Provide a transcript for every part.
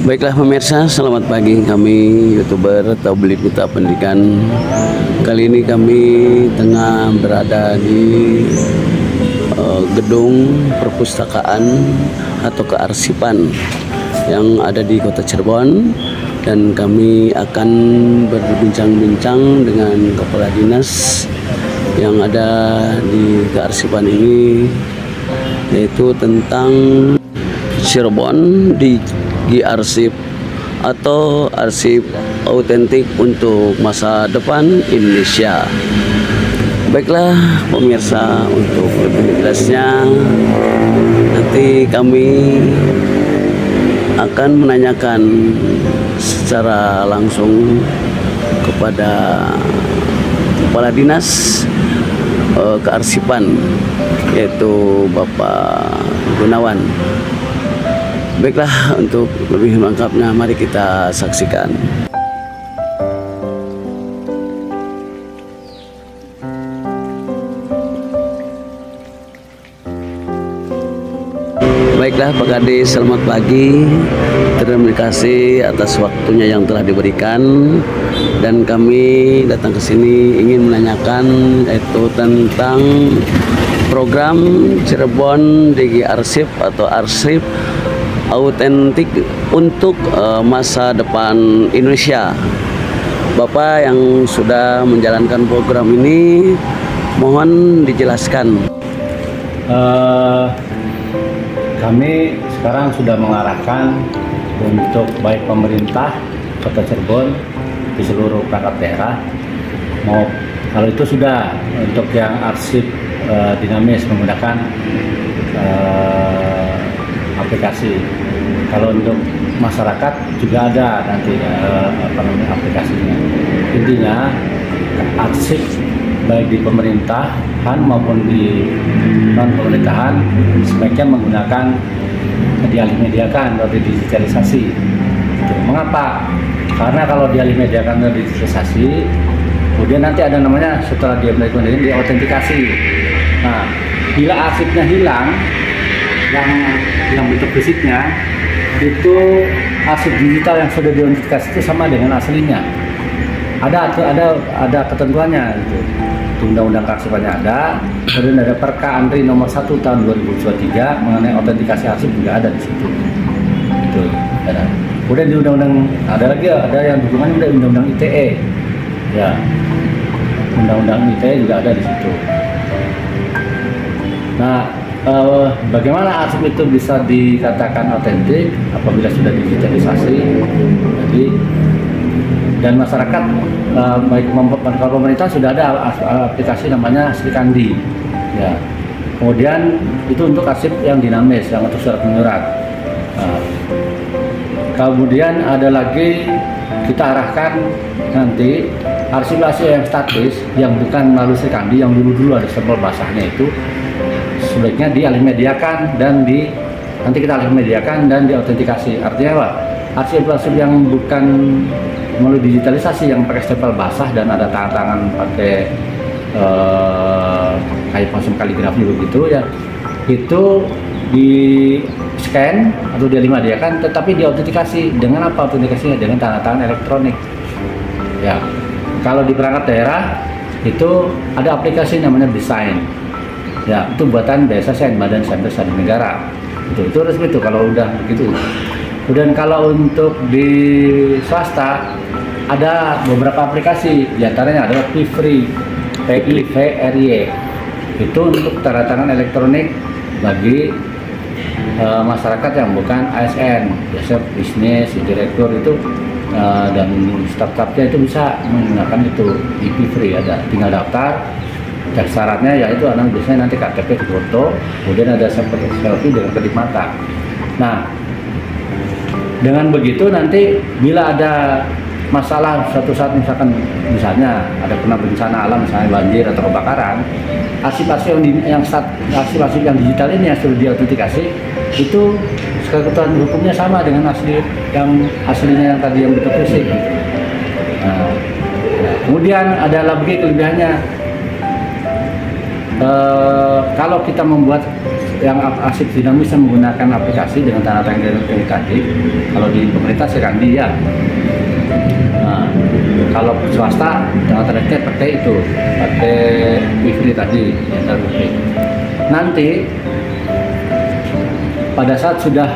Baiklah pemirsa, selamat pagi kami YouTuber Tablik Duta Pendidikan. Kali ini kami tengah berada di gedung perpustakaan atau kearsipan yang ada di Kota Cirebon, dan kami akan berbincang-bincang dengan kepala dinas yang ada di kearsipan ini, yaitu tentang Cirebon di arsip atau arsip autentik untuk masa depan Indonesia. Baiklah pemirsa, untuk lebih jelasnya nanti kami akan menanyakan secara langsung kepada kepala dinas kearsipan, yaitu Bapak Gunawan. Baiklah, untuk lebih lengkapnya mari kita saksikan. Baiklah Pak Kadis, selamat pagi. Terima kasih atas waktunya yang telah diberikan, dan kami datang ke sini ingin menanyakan itu tentang program Cirebon DG Arsip atau arsip autentik untuk masa depan Indonesia. Bapak yang sudah menjalankan program ini, mohon dijelaskan. Kami sekarang sudah mengarahkan untuk baik pemerintah Kota Cirebon di seluruh perangkat daerah, mau kalau itu sudah untuk yang arsip dinamis menggunakan aplikasi. Kalau untuk masyarakat juga ada nanti aplikasinya. Intinya arsip baik di pemerintahan maupun di non pemerintahan sebaiknya menggunakan dialih-mediakan atau digitalisasi. Mengapa? Karena kalau dialih-mediakan atau digitalisasi, kemudian nanti ada namanya setelah dia melakukan ini diautentikasi. Nah, bila arsipnya hilang, yang bentuk fisiknya itu arsip digital yang sudah diautentikasi itu sama dengan aslinya. Ada ketentuannya gitu. Undang-undang kearsipannya ada, kemudian ada Perka Andri nomor 1 tahun 2023 mengenai autentikasi arsip juga ada di situ. Itu ada. Kemudian di undang-undang ada yang dukungannya dari undang-undang ITE. Ya. Undang-undang ITE juga ada di situ. Nah, bagaimana arsip itu bisa dikatakan autentik apabila sudah digitalisasi? Jadi, dan masyarakat baik kalau pemerintah sudah ada aplikasi namanya Srikandi, ya. Kemudian itu untuk arsip yang dinamis, yang untuk surat menyurat. Kemudian ada lagi kita arahkan nanti arsip-arsip yang statis, yang bukan melalui Srikandi, yang dulu ada stempel basahnya itu sebaiknya dialih-mediakan dan nanti kita alih-mediakan dan diautentikasi. Artinya apa? Arsip-arsip yang bukan melalui digitalisasi, yang pakai stempel basah dan ada tangan-tangan pakai kayak macam kaligrafi begitu ya, itu di scan atau dialih-mediakan, tetapi diautentikasi dengan apa? Autentikasinya dengan tanda tangan elektronik. Ya, kalau di perangkat daerah itu ada aplikasi namanya Design. Ya, itu buatan BSSN, Badan Saber Sandi Negara. Itu resmi itu kalau udah begitu. Kemudian kalau untuk di swasta ada beberapa aplikasi, diantaranya adalah PIVRI, PIVRY. Itu untuk tanda tangan elektronik bagi masyarakat yang bukan ASN, biasa bisnis, direktur itu dan startupnya itu bisa menggunakan itu di PIVRI. Ada, tinggal daftar. Dan syaratnya yaitu anak biasanya nanti KTP foto, kemudian ada selfie dengan kedip mata. Nah, dengan begitu nanti bila ada masalah suatu saat misalnya ada kena bencana alam, misalnya banjir atau kebakaran, arsip-arsip yang digital ini yang sudah diautentikasi itu ketentuan hukumnya sama dengan aslinya yang tadi yang bentuk fisik. Nah, kemudian ada lagi kelebihannya. Kalau kita membuat yang arsip dinamis yang menggunakan aplikasi dengan tanda tangan elektronik tadi, kalau di pemerintah Sekandi ya. Nah, kalau swasta tanda tangannya pakai itu, pakai Fifri tadi, digital Fifri. Nanti pada saat sudah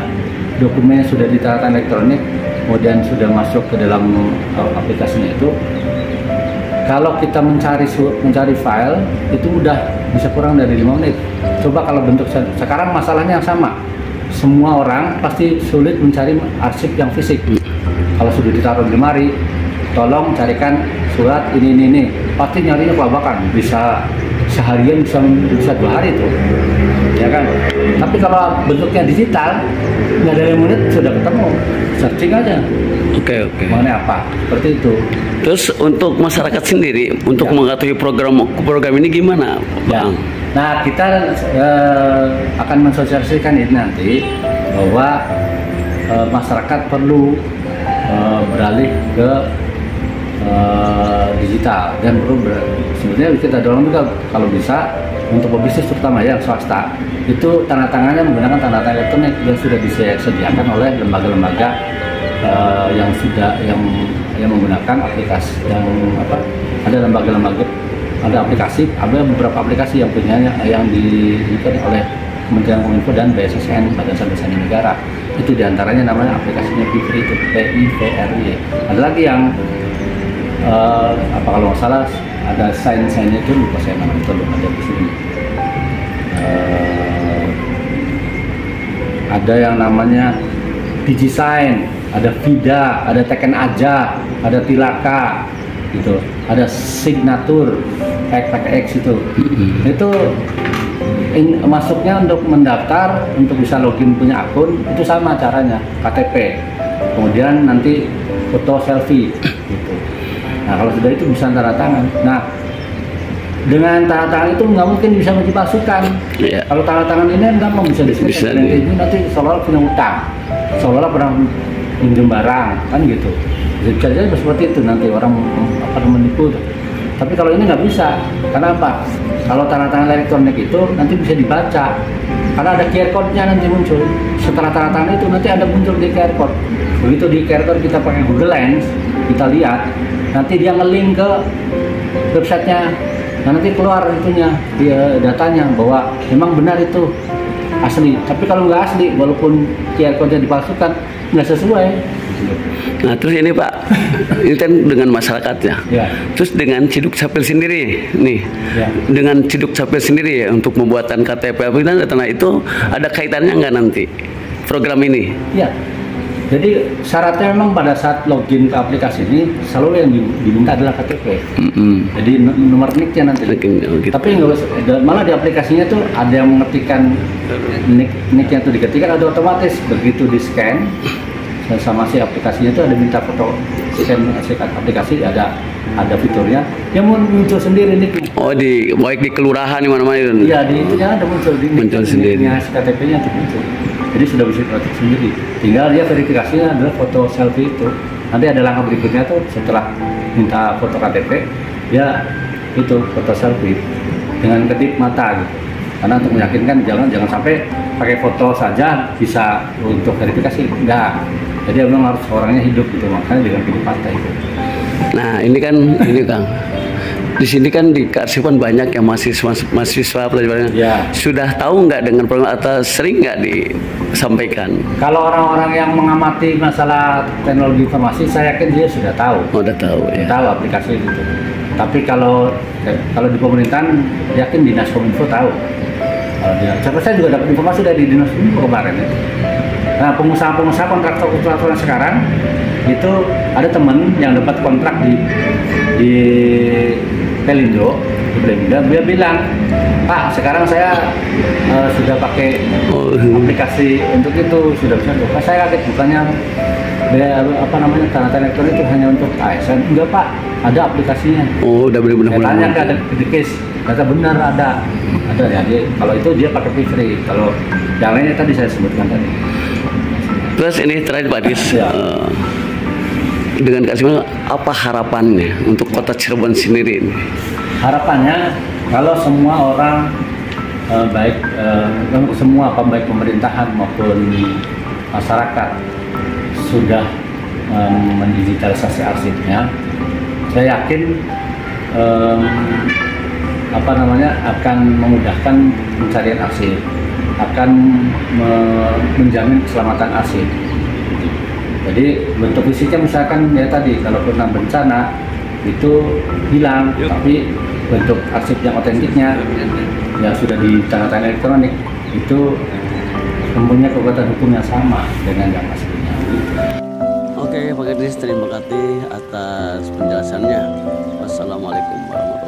dokumennya sudah ditanda elektronik, kemudian sudah masuk ke dalam aplikasinya itu, kalau kita mencari file itu udah bisa kurang dari 5 menit. Coba kalau bentuk sekarang masalahnya yang sama, semua orang pasti sulit mencari arsip yang fisik. Kalau sudah ditaruh di lemari, tolong carikan surat ini, pasti nyarinya kelabakan, bisa seharian, bisa 2 hari tuh, ya kan. Tapi kalau bentuknya digital, nggak dari menit sudah ketemu, searching aja. Oke. Mengenai apa? Seperti itu. Terus untuk masyarakat sendiri, untuk mengetahui program ini gimana, Bang? Nah, kita akan mensosialisasikan ini nanti bahwa masyarakat perlu beralih ke digital dan perlu sebetulnya kita dorong juga kalau bisa untuk pebisnis terutama yang swasta itu tanda tangannya menggunakan tanda tangan elektronik yang sudah disediakan oleh lembaga-lembaga yang menggunakan aplikasi yang ada lembaga-lembaga, ada beberapa aplikasi yang punyanya yang diberikan oleh Kementerian Kominfo dan BSSN, Badan Sandi Negara. Itu diantaranya namanya aplikasinya Fifri, itu PIVRI. Ada lagi yang kalau nggak salah ada sign-nya itu lupa saya namanya, itu belum ada di sini. Ada yang namanya DigiSign, ada Vida, ada Teken Aja, ada Tilaka, gitu. Ada Signature, PX itu. Itu masuknya untuk mendaftar, untuk bisa login punya akun itu sama caranya, KTP. Kemudian nanti foto selfie, gitu. Nah kalau sudah itu bisa tanda tangan. Nah dengan tanda tangan itu nggak mungkin bisa dipalsukan. Yeah. Kalau tanda tangan ini gampang bisa disediakan. Nanti seolah-olah punya utang, seolah-olah pernah pinjam barang, kan gitu. Bisa saja seperti itu nanti orang menipu. Tapi kalau ini nggak bisa. Karena apa? Kalau tanda tangan elektronik itu nanti bisa dibaca. Karena ada QR code-nya nanti muncul. Setelah tanda tangan itu nanti ada muncul di QR code. Begitu di QR code kita pakai Google Lens, kita lihat, nanti dia nge-link ke websitenya. Nah, nanti keluar itunya, datanya bahwa memang benar itu asli. Tapi kalau nggak asli, walaupun QR code-nya dipalsukan, nggak sesuai. Nah terus ini Pak, ini kan dengan masyarakatnya. Ya. Terus dengan Ciduk Capil sendiri nih, dengan Ciduk Capil sendiri ya untuk pembuatan KTP nah itu ada kaitannya nggak nanti program ini? Ya. Jadi syaratnya memang pada saat login ke aplikasi ini selalu yang diminta adalah KTP. Jadi nomor NIK-nya nanti. Gitu. Tapi malah di aplikasinya tuh ada yang mengetikkan NIK-nya tuh diketikkan, ada otomatis begitu di scan sama si aplikasinya itu ada minta foto scan aplikasi, ada fiturnya yang muncul sendiri NIK-nya. Oh baik di kelurahan di mana-mana itu? Iya di itu ada muncul di muncul sendiri. KTP-nya tuh muncul. Jadi sudah bisa diketik sendiri. Tinggal dia verifikasinya adalah foto selfie itu. Nanti ada langkah berikutnya tuh setelah minta foto KTP, ya itu foto selfie dengan kedip mata gitu. Karena untuk meyakinkan jangan sampai pakai foto saja bisa untuk verifikasi, enggak. Jadi memang harus orangnya hidup gitu, makanya dengan kedip mata itu. Nah ini Kang. Di sini kan di kearsipan banyak yang mahasiswa pelajaran. Ya. Sudah tahu nggak dengan program atau sering nggak disampaikan? Kalau orang-orang yang mengamati masalah teknologi informasi, saya yakin dia sudah tahu. Oh, udah tahu ya. Tahu aplikasi itu. Tapi kalau di pemerintahan, yakin Dinas Kominfo tahu. Saya juga dapat informasi dari Dinas Kominfo kemarin. Nah, pengusaha kontraktor sekarang itu ada teman yang dapat kontrak di Pelindo, dia bilang, Pak, sekarang saya sudah pakai aplikasi untuk itu, sudah bisa. Pak, saya kaget, bukannya tanda elektronik itu hanya untuk ASN? Enggak Pak, ada aplikasinya. Oh, udah benar-benar. Saya tanya ada kedekis, kata benar ada ya. Kalau itu dia pakai Fifri, kalau yang lainnya tadi saya sebutkan tadi. Terus ini terakhir Pak Dis. Ya. Dengan Kak Simon, apa harapannya untuk kota Cirebon sendiri? Harapannya kalau semua orang baik semua baik pemerintahan maupun masyarakat sudah mendigitalisasi arsipnya, saya yakin akan memudahkan pencarian arsip, akan menjamin keselamatan arsip. Jadi bentuk fisiknya misalkan ya tadi kalau kena bencana itu hilang, tapi bentuk arsip yang otentiknya yang sudah ditandatangani elektronik itu mempunyai kekuatan hukum yang sama dengan yang aslinya. Oke, Pak Idris, terima kasih atas penjelasannya. Wassalamualaikum warahmatullahi wabarakatuh.